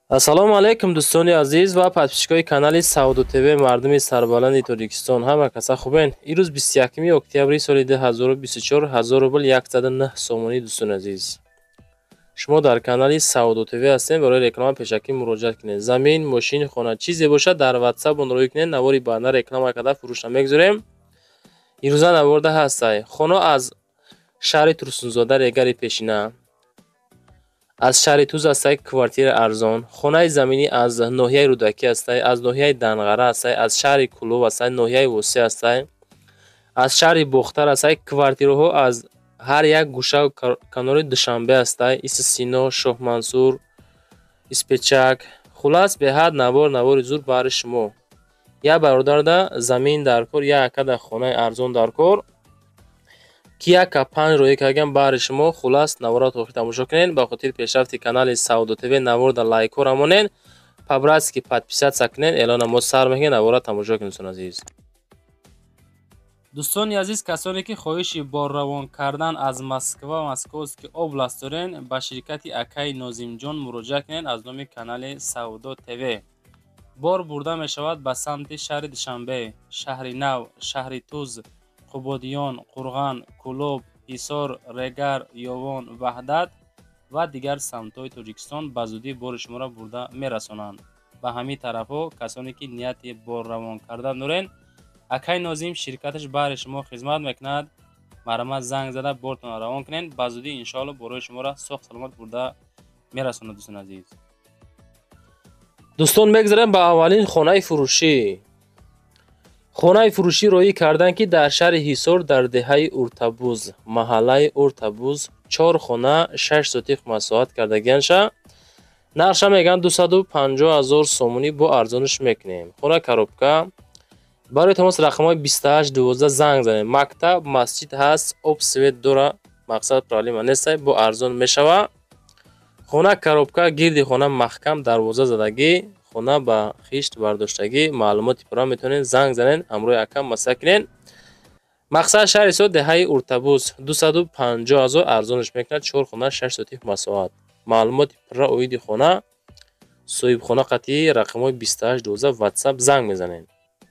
ассалому алайкум дӯстони азиз ва подписчикои канали Сауду ТВ мардуми сарбаланди Тоҷикистон. Ҳама каса хубен? Ирӯз 21 октябри соли 2024 1000 рубл 109 сомонӣ. дӯстони азиз, шумо дар канали Сауду ТВ ҳастем. барои реклама пешакӣ муроҷиат кунед. замин, мошини хона чизе бошад дар WhatsApp онрӯй кунед. навори баъна реклама карда фурӯшта мегузорем. ирӯза наворда ҳастай. хоно аз шаҳри Турсунзода регари пешина, аз шаҳри Туз ҳастай, квартира арзон. хонаи заминӣ аз ноҳияи Рӯдакӣ ҳастай, аз ноҳияи Данғара ҳастай, аз шаҳри Кӯлов ҳастай, ноҳияи Восӣ ҳастай, аз шаҳри Бохтар ҳастай. квартираҳо аз ҳар як гӯшаву канори Душанбе ҳастай, Исино, Шоҳмансур, Испечак. хулас беҳад навори зур баҳри шумо. я бародарда замин дар кор, я акада хонаи арзон дар кор, ки яка 5 роҳи кардаган баҳри шумо. хулас наворат охир тамошо кунед. ба хотири пешрафти канали Сауду ТВ наворда лайко рамонен, пабратски подписатсия кунед. эълона мо сар мекунед. наворат тамошо кунед дӯстони азиз. дӯстони азиз, касоне ки хоҳиши борравон кардан аз Москва ва Московский област дорен, ба ширкати акаи Нозимҷон муроҷиат кунед аз номи канали Сауду ТВ. бор бурда мешавад ба самти шаҳри Душанбе, шаҳри Нав, шаҳри Туз, Қубодиён, Қурған, Кӯлоб, Ҳисор, Регар, Ёвон, Ваҳдат ва дигар самтҳои Тоҷикистон ба зудӣ бори шуморо бурда мерасонанд. ба ҳамин тарафҳо касоне ки нияти бор равон кардан дорен, акаи Нозим ширкаташ баҳри шумо хизмат мекунад. марҳамат занг зада бортонро равон кунед. ба зудӣ иншоалло борои шуморо соҳ саломат бурда мерасонад. дӯстони азиз, дӯстон мегзарем ба аввалин хонаи фурӯшӣ. хонаи фурӯшӣ роҳӣ кардан ки дар шаҳри Ҳисор дар деҳаи Уртабуз, маҳаллаи Уртабуз 4 хона 6 сотиқ масоҳат кардагианша. нарша меган 250 000 сомонӣ бо арзониш мекунем. хона коробка. барои тамос рақамҳои 28 12 занг занем. мактаб, масҷид ҳаст, об свет дора, мақсад проблема нестай, бо арзон мешава. хона коробка, гирди хона маҳкам, дарвоза задагӣ, хона ба хишт бардоштагӣ. маълумоти пурра метавонед занг занед, ҳамроҳи акам масъала кунед. мақсад шаҳри Ҳисор деҳаи Уртабуз 250 000 арзониш мекунад. 4 хона 6 сотиқ масоҳат. маълумоти пурра оиди хона, соҳибхона қатъӣ, рақамҳои 28 12 WhatsApp занг мезанед.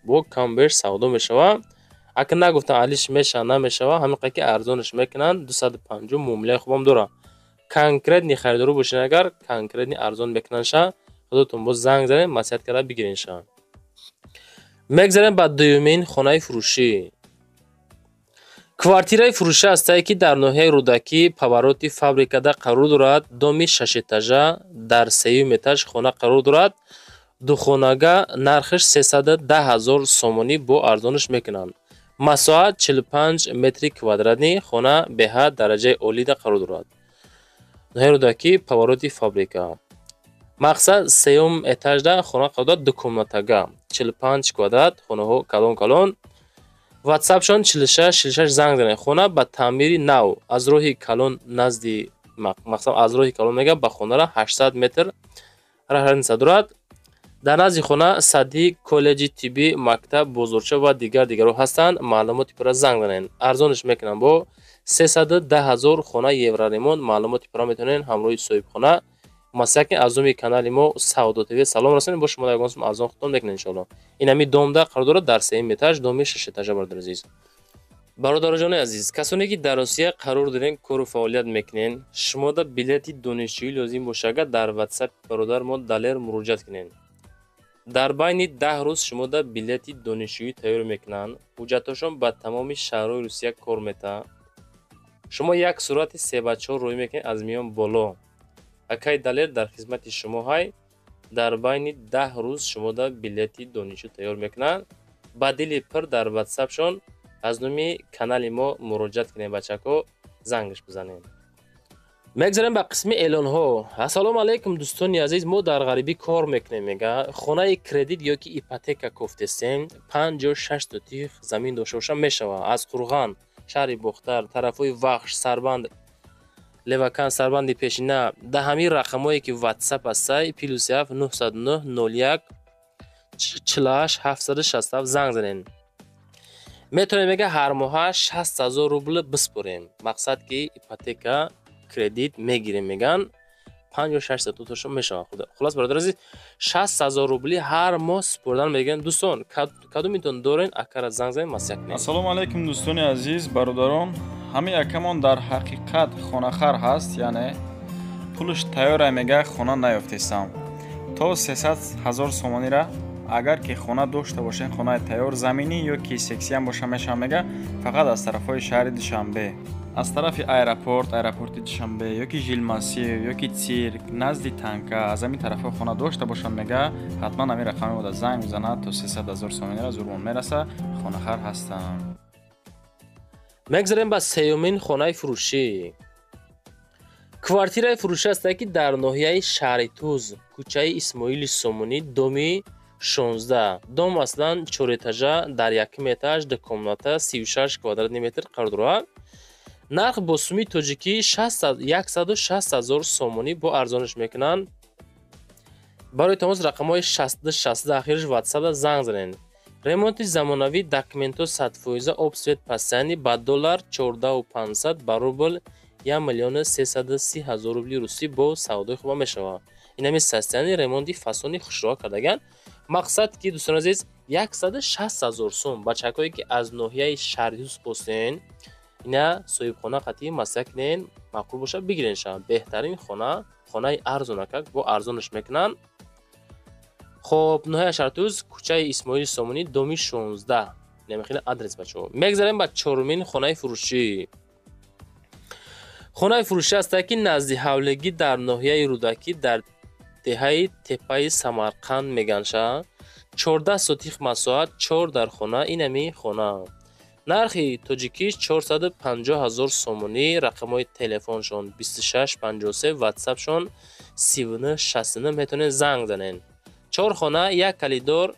бо камбеш савдо мешава. акн нагуфтам алиш мешава намешава, ҳамин қадр ки арзониш мекунанд. 250 муомилаи хубам дора. конкретни харидору бошед, агар конкретни арзон мекунанша, худотон боз занг занед, маслиҳат карда бигиринша. мегзарем ба дуюмин хонаи фурӯшӣ. квартираи фурӯшӣ ҳастае ки дар ноҳияи Рӯдакӣ повороти фабрикада қарор дорад. доми 6 этажа дар 3 этаж хона қарор дорад. духонага нархиш 310 000 сомонӣ бо арзониш мекунанд. масоҳат 45 метри квадратӣ. хона беҳад дараҷаи олида қарор дорад. ноҳияи Рӯдакӣ повороти фабрика. мақсад 3 этажда хона қарор дорад. дукомнатага 45 квадрат. хонаҳо калон калон. WhatsApp-шон 46 46 занг занед. хона ба таъмири нав аз роҳи калон назди мақсад аз роҳи калон мега ба хонара 800 метр раҳниса дорад. дар назди хона садди, коллеҷи тиббӣ, мактаб, бозорча ва дигаро ҳастанд. маълумоти пурра занг занед. арзониш мекунанд бо 310 000 хона евроремонт. маълумоти пурра метавонед ҳамроҳи соҳибхона масъала кунед. аз номи канали мо Сауду ТВ салом расонед. бо шумо ягон сум арзон худтон мекунед иншоалло. ин ҳами домда қарор дорад дар 3 этаж, доми 6 этажа. бародари азиз, бародарҷони азиз, касоне ки дар Русия қарор дорен кору фаъолият мекунен, шумода билети донишҷӯӣ лозим бошад, дар WhatsApp бародар мо далер муроҷиат кунед. дар байни 10 рӯз шумода билети донишҷӯӣ тайёр мекунанд. ҳуҷҷатҳошон ба тамоми шаҳрҳои Русия кор метавад. шумо як сурати 3/4 роҳӣ мекунед аз миён боло. акаи далер дар хизмати шумо ҳай. дар байни 10 рӯз шумода билети донишҷӯ тайёр мекунанд. ба дили пир дар WhatsApp-шон аз номи канали мо муроҷиат кунед. бачаҳо зангиш бизанед. мегзарем ба қисми эълонҳо. ассалому алайкум дӯстони азиз, мо дар ғарибӣ кор мекунем. мега хонаи кредит ёки ипотека кофтестем 5 ё 6 сотиқ замин дошта боша мешава. аз Қурған, шаҳри Бохтар, тарафҳои Вахш, Сарбанд, Левакан, Сарбанди Пешина, да ҳамин рақамҳое ки WhatsApp ҳастай +7 909 01 48 767 занг занед. метавонем мега ҳар моҳа 60 000 рубл биспорем. мақсад ки ипотека кредит мегирем меган 5 یا 6 تاشون میشه. خلاص برادر عزیز 60000 روبلی هر ماه سپردن میگن. دوستان کدومتون دارین اگر زنگ زنید مسیح کنید. ассалому алайкум дӯстони азиз бародарон, ҳамаи якамон дар ҳақиқат хонахар ҳаст, яъне пулаш тайёра мега хона наёфтесам. То 300,000 сомонира агар ки хона дошта бошен, хонаи тайёр заминӣ ё ки сексиям боша мешавам мега, фақат аз тарафҳои шаҳри Душанбе, аз тарафи аэропорти Душанбе ё ки Жилмасив ё ки цирк назди танка, аз ҳамин тарафҳо хона дошта бошанд мега, ҳатман ҳамин рақами бода занг мезанад, то 300,000 сомонира зурбон мераса, хонахар ҳастам. мегзарем ба сеюмин хонаи фурӯшӣ. квартираи фурӯшӣ аст ки дар ноҳияи шаҳри Туз, кӯчаи Исмоили Сомонӣ, доми 16. дом аслан 4 этажа дар якум этаж, ду комната, 36 квадратный метр қарор дорад. нарх бо сумми тоҷикӣ 160,000 сомонӣ бо арзонаш мекунанд. барои тамос рақамҳои 60 ахираш ватсапда занг занед. ремонти замонавӣ, документҳо 100%, обсвет постоянӣ ба доллар 14500 ба рубл 1,330,000 рубли русӣ бо савдои хуба мешавад. инами состоянии ремонти фасони хушрӯа кардаган. мақсад ки дӯстон азиз 160,000 сом бачакое ки аз ноҳияи шаҳри Туз остен, ина соҳибхона қатъи масъак нен маъқул боша бигирен ша. беҳтарин хонаи арзонакак бо арзонаш мекунанд. خب ноҳияи шаҳри Туз, кӯчаи Исмоили Сомонӣ, доми 16. намехина адрес бачаҳо. мегзарем ба чорумин хонаи фурӯшӣ. хонаи фурӯшӣ аст ки назди ҳавлигӣ дар ноҳияи Рӯдакӣ дар деҳаи теппаи Самарқанд меганша. 14 сотих масоҳат, 4 дар хона. инами хона нархи тоҷикиш 450,000 сомонӣ. рақамҳои телефоншон 2653, ватсапшон 3969. метавонед занг занед. 4 хона, як калидор,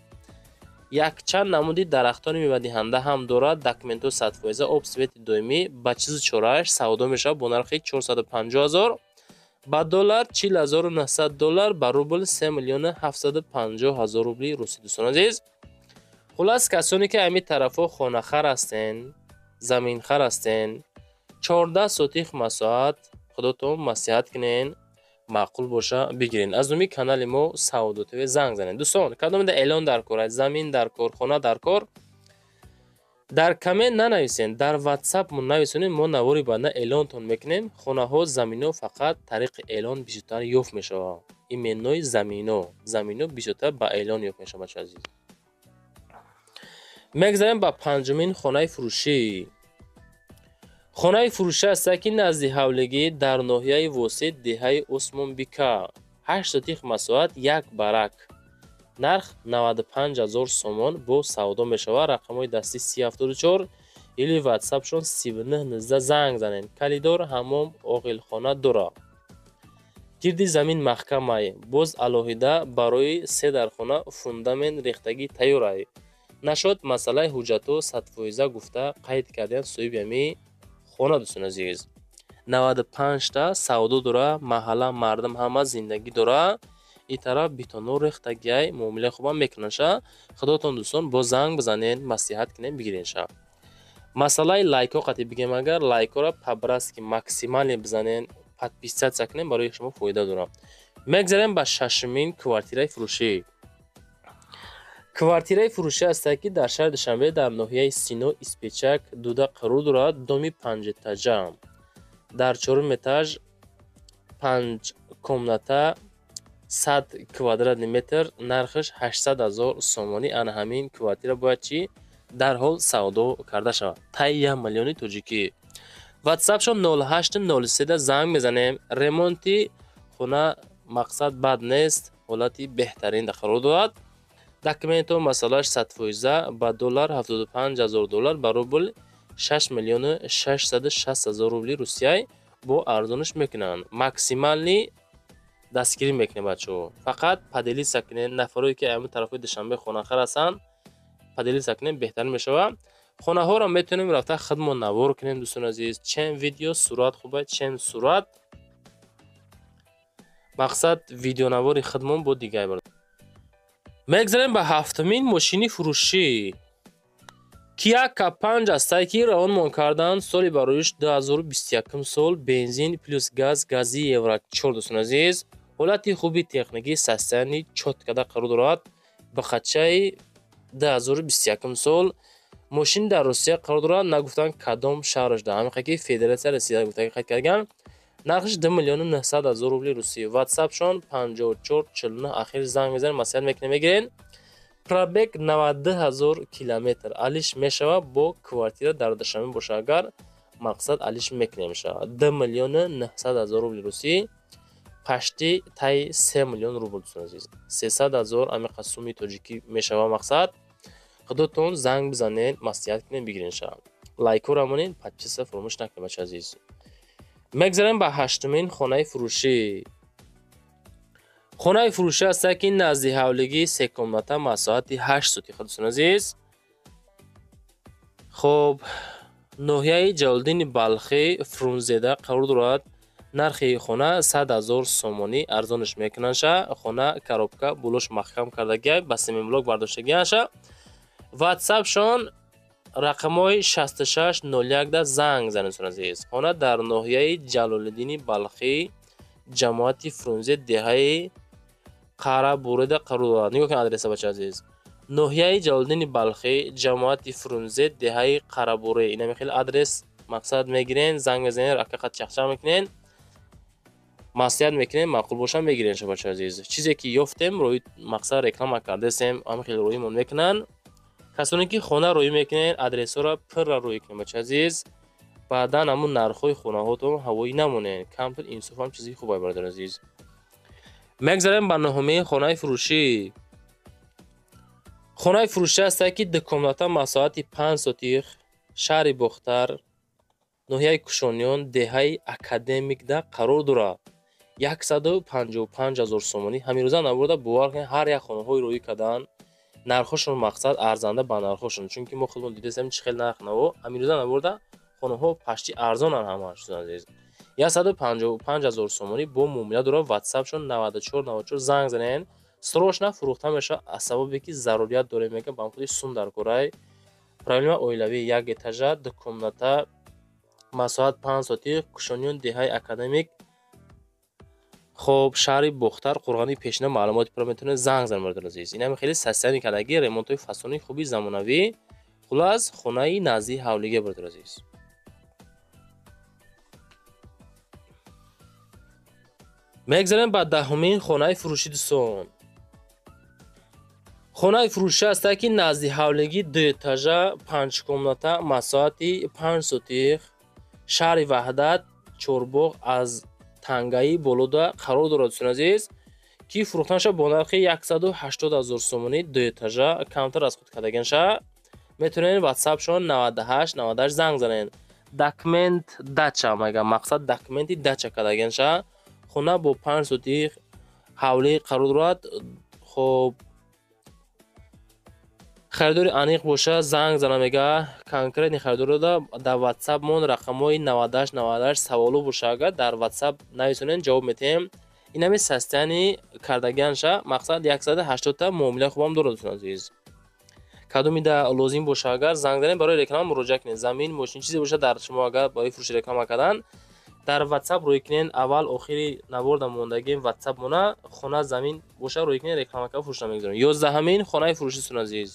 якчанд намуди дарахтони мевадиҳанда ҳам дорад. документҳо 100%, обсвети доимӣ ба чизи чорааш савдо мешавад бо нархи 450,000 ба доллар 40,900 доллар ба рубл 3,750,000 рубли русӣ. дӯстон азиз, хулас касоне ки ҳамин тарафҳо хонахар ҳастен, заминхар ҳастен, 14 сотих масоҳат, худотон масиҳат кунен, маъқул боша бигирин. аз номи канали мо Саудо ТВ занг занед. дӯстон, кадомида эълон дар кор аст, замин дар кор, хона дар кор, дар комент нанависен, дар ватсап мо нависонед, мо навори банда эълонтон мекунем. хонаҳо, заминҳо фақат тариқи эълон бисёртар ёфт мешавад. именнои заминҳо бисёртар ба эълон ёфт мешавад. бачаҳо азиз, мегзарем ба панҷумин хонаи фурӯшӣ. хонаи фурӯшӣ аст ки назди ҳавлигӣ дар ноҳияи восит, деҳаи Осмонбика, 8 сотих масоҳат, як барак. нарх 95,000 сомон бо савдо мешавад. рақамҳои дастӣ 3074 или ватсапшон 3919 занг занед. калидор, ҳаммом, оғилхона дорад. гирди замин маҳкамай, боз алоҳида барои 3 дар хона фундамент рехтагӣ тайёрай. нашод масъалаи ҳуҷҷатҳо 100% гуфта қайд кардан соҳиби ҳамин хона. дӯстон азиз, 95 та савдо дора, маҳалла мардам ҳама зиндагӣ дора. ин тараф битоно рехтагиай муомилаи хуба мекунанша. худотон дӯстон бо занг бизанед, маслиҳат кунед, бигиренша. масъалаи лайкҳо қатъи бигем, агар лайкҳоро пабраски максимале бизанед, подписатсия кунед, барои шумо фоида дорад. мегзарем ба шашумин квартираи фурӯшӣ. квартираи фурӯшӣ аст ки дар шаҳри Душанбе дар ноҳияи Сино Испечак дуда қарор дорад. доми 5 этажа дар 4 этаж, 5 комната, 100 квадратный метр. нархаш 800,000 сомонӣ. ана ҳамин квартира бояд чи дарҳол савдо карда шавад. таи 1 миллиони тоҷикӣ. ватсапшон 0803 занг мезанем. ремонти хона мақсад бад нест, ҳолати беҳтарин қарор дорад. документҳо масъалааш 100% ба доллар 75,000 доллар ба рубл 6,660,000 рубли русияй бо арзонаш мекунанд. максимални дастгирӣ мекунем бачаҳо. фақат паделиса кунед. нафарои ки ҳамин тарафҳои Душанбе хонахар ҳастанд, паделиса кунед, беҳтарин мешавад. хонаҳоро метавонем рафта хидмо навор кунем. дӯстон азиз, чен видео сурат хуба, чен сурат. мақсад видеонавори хидмон бо дигар. мегзарем ба ҳафтумин мошини фурӯшӣ. Kia K5 астае ки равон кардан соли бароиш 2021 сол бензин плюс газ гази евро 4 дӯстон азиз. ҳолати хуби техникӣ састани чоткада қарор дорад. ба хатчаи 2021 сол мошин дар Русия қарор дорад, нагуфтан кадом шаҳраш да. Ҳамин ки Федератсия Россия гуфта қайд кардан. Нархиш 2 миллион 900 ҳазор рубли русӣ. WhatsApp-шон 54 49 ахир занг мезанед, маслиҳат мекунем мегирен. Пробег 92000 километр. Алиш мешава бо квартира дар Дашами боша агар мақсад алиш мекунем мешава. 2 миллион 900 ҳазор рубли русӣ. Пашти тай 3 миллион рубл дӯстон азиз. 300 ҳазор амиқа сумми тоҷикӣ мешава мақсад. Худотон занг бизанед, маслиҳат кунед бигирен шава. Лайкро рамонед, подписа фаромӯш накунед бача азиз. мегзарем ба ҳаштумин хонаи фурӯшӣ. хонаи фурӯшӣ астае ки назди ҳавлигии секомната масоати 8 сутӣ дӯстон азиз. хоб ноҳияи Ҷалолиддини Балхи Фрунзеда қарор дорад. нархи хона 100 000 сомонӣ арзонаш мекунанша. хона коробка булош маҳкам кардагия ба семимблок бардоштагиаша. WhatsApp-шон рақамҳои 6601 да занг занед дӯстон азиз. хона дар ноҳияи Ҷалолиддини Балхи ҷамоати Фрунзе деҳаи Қарабуреда қарор дорад. нигоҳ кунед адреса бача азиз. ноҳияи Ҷалолиддини Балхи ҷамоати Фрунзе деҳаи Қарабуре. ина хеле адрес мақсад мегирен, занг мезанед, ракақат чахчақ мекунен, маслиҳат мекунем, маъқул бошад мегирен шо бача азиз. чизе ки ёфтем рои мақсад реклама кардесем, ҳама хеле роимон мекунан. касоне ки хона роӣ мекунен, адресҳоро пурра роӣ кунем бача азиз. баъдан ҳамун нархҳои хонаҳотон ҳавоӣ намонен. камтар инсоф ҳам чизи хубе бародар азиз. мегзарем ба ноҳумин хонаи фурӯшӣ. хонаи фурӯшӣ астае ки дукомната масоати 5 сотих шаҳри Бохтар ноҳияи Кушониён деҳаи Академикда қарор дорад. 155 000 сомонӣ. ҳамирӯза навурда бовар кунед, ҳар як хонаҳои роӣ кардан нархошон мақсад арзанда ба нархошон, чунки мо худмон дидесем чӣ хел нарх наво. ҳамирӯза навурда хонаҳо пашти арзонан ҳамааш азиз. 155 000 сомонӣ бо муомила дорад. WhatsApp-шон 94 94 занг занед. срочно фурӯхта мешавад аз сабабе ки зарурият дорем мегӯям ба худи сум дар кораи проблема оилавӣ. як этажа дукомната масоат 5 сотих Кушониён деҳаи Академик хоб шаҳри Бохтар қурғони пешина маълумоти пурра метавонед занг занед бародар азиз. ин ҳам хеле састани кадаги ремонтҳои фасони хуби замонавӣ. хулас хонаи назди ҳавлига бародар азиз. мегзарем ба даҳумин хонаи фурӯшӣ дӯстон. хонаи фурӯшӣ астае ки назди ҳавлигӣ 2 этажа 5 комната масоати 5 сотих шаҳри Ваҳдат Чорбоғ аз тангаи болода қарор дорад дӯстон азиз, ки фурӯхтанша бо нархи 180 000 сомонӣ 2 этажа камтар аз худ кадаганша. метавонед WhatsApp-шон 98 98 занг занед. документ дача мага мақсад документи дача кадаганша. хона бо 5 сотих ҳавлӣ қарор дорад. хоб харидори аниқ боша занг зана мега конкретни харидор да дар WhatsApp мон рақамҳои 98 98 саволо боша агар дар WhatsApp нависонен ҷавоб метем. ин ҳами састани кардагианша мақсад 180 та муомила хубам дорад дӯстон азиз. кадомида лозим боша агар занг занед барои реклама муроҷиат кунед. замин мошин чизе боша дар шумо агар барои фурӯши реклама кардан дар WhatsApp роӣ кунед. аввал охири наворда мондагим WhatsApp мона хона замин боша роӣ кунед реклама кардан фурӯшта мегузорем. 11-ҳамин хонаи фурӯшӣ дӯстон азиз.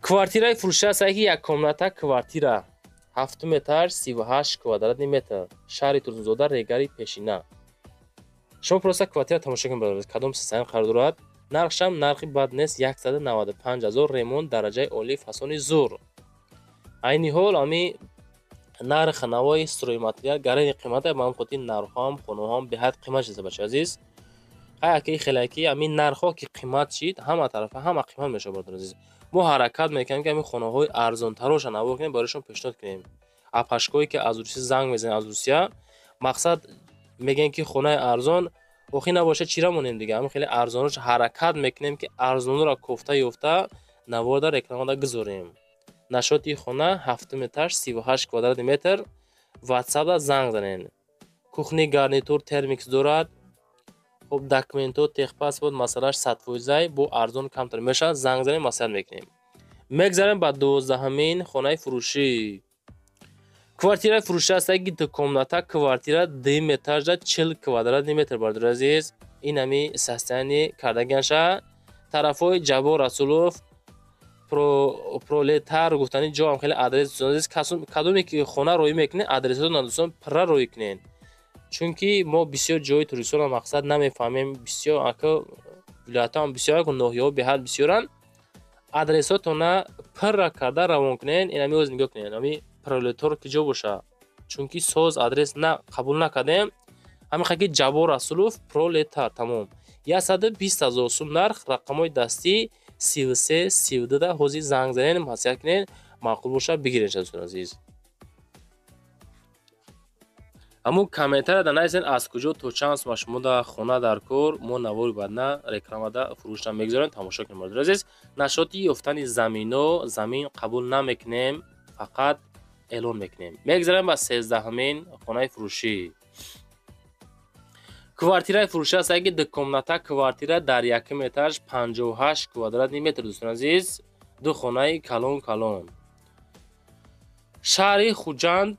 квартираи фурӯшида астае ки як комната квартира 7 метр 38 квадратни метр шаҳри Турсунзода регари пешина. шумо просто квартира тамошо кунед кадом састани қарор дорад. нархшам нархи бад нест. 195 000 ремонт дараҷаи оли фасони зур. айни ҳол ами нарх навои стройматериал гарани қимата ба хотир нархҳоам хонаҳоам беҳад қимат шуда бача азиз. ҳаяки хелаки ами нархҳо ки қимат шид ҳама тарафа ҳама қимат мешавад бародар азиз. мо ҳаракат мекунем ки ами хонаҳои арзонтароша наво кунем бароишон пешниҳод кунем. апашкое ки аз Русия занг мезанем аз Русия мақсад мегӯем ки хонаи арзон охи набоша чира монем дига. ами хеле арзонрош ҳаракат мекунем ки арзонро кофта ёфта наворда рекламада гузорем. нашоти хона 7 метр 38 квадратни метр. WhatsApp занг занед. кухни гарнитур термикс дорад. хоб документҳо техпаспорт масъалаш 100% бо арзон камтар мешавад. занг занед маслиҳат мекунем. мегзарем ба 12-ҳамин хонаи фурӯшӣ. Квартираи фурӯшида аст ки ду комната квартира 2 метража 40 квадратный метр бардор азиз. Ин ҳами состояние кардагианша. Тарафҳои Ҷабор Расулов пролетар гуфтани ҷо ҳам хеле адрес дӯстон азиз. Кадоме ки хона роӣ мекунед адресотон дӯстон пурра роӣ кунед. Чунки мо бисёр ҷои туристона мақсад намефаҳмем. Бисёр ака вилоятам бисёр ноҳияҳо беҳад бисёранд. Адресотона пурра карда равон кунед. Ин ҳами оз нигоҳ кунед. Ҳами пролетар ки ҷо боша. Чунки соз адрес қабул накардем. Ҳамин ки Ҷабор Расулов пролетар тамом. 120,000 сум нарх, рақамҳои дастӣ 33 32 ҳозир занг занед, маслиҳат кунед, маъқул боша бигиред дӯстон азиз. Аммо комментария данайсен аз куҷо то чанд сум шумо да хона дар кор, мо навори бадна рекламада фурӯшда мегзорем, тамошо кунед мардур азиз. Нашоти ёфтани замино, замин қабул намекунем, фақат эълон мекунем. Мегзарем ба 13-ҳамин хонаи фурӯшӣ. Квартираи фурӯшида аст ки ду комната квартира дар 1 этаж 58 квадратный метр дӯстон азиз. Ду хонаи калон калон. Шаҳри Хуҷанд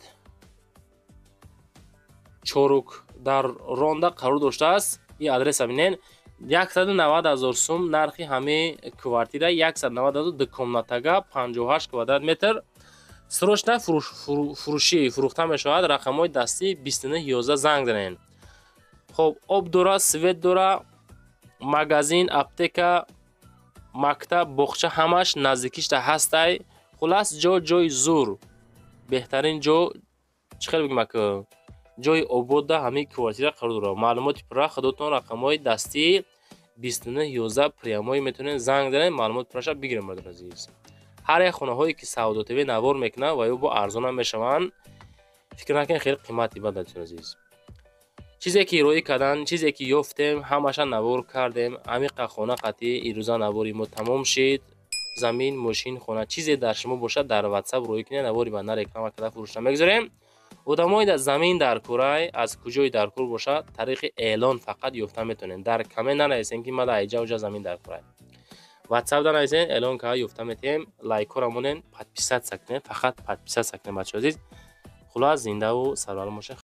Чорук дар Ронда қарор доштааст. Ин адреса бинен 190,000 сум нархи ҳами квартира 190,000 ду комнатага 58 квадрат метр. Срочна фурӯшӣ фурӯхта мешавад. Рақамҳои дастӣ 2911 занг занед. Хоб, об дора, свет дора, магазин, аптека, мактаб, боғча ҳамаш наздикишда ҳастай. Хулас ҷои зур. Беҳтарин ҷо чӣ хел бигӯям ака? Ҷои обода ҳамин квартира қарор дорад. Маълумоти пурра худотон рақамҳои дастӣ 2911 прямои метавонед занг занед, маълумоти пурраша бигиред мардур азиз. ҳар як хонаҳое ки Саудо ТВ навор мекунад ва ё бо арзонам мешаванд. Фикр накунед хеле қимати бад дӯстон азиз. чизе ки ироӣ кардан, чизе ки ёфтем, ҳамаша навор кардем. Амиқа хона қатъи ирӯза навори мо тамом шид. Замин, мошин, хона чизе дар шумо бошад дар WhatsApp роӣ кунед, навори банда реклама карда фурӯшта мегзорем. одамои замин дар курай аз куҷои дар кур бошад, тариқи эълон фақат ёфта метавонед. Дар комент нанависен ки ман айҷа уҷа замин дар курай. WhatsApp данависен, эълон карда ёфта метавонем. Лайкора монен, подписатсия кунед, фақат подписатсия кунед бачаҳо азиз. хулас зиндаву сарваланд бошед.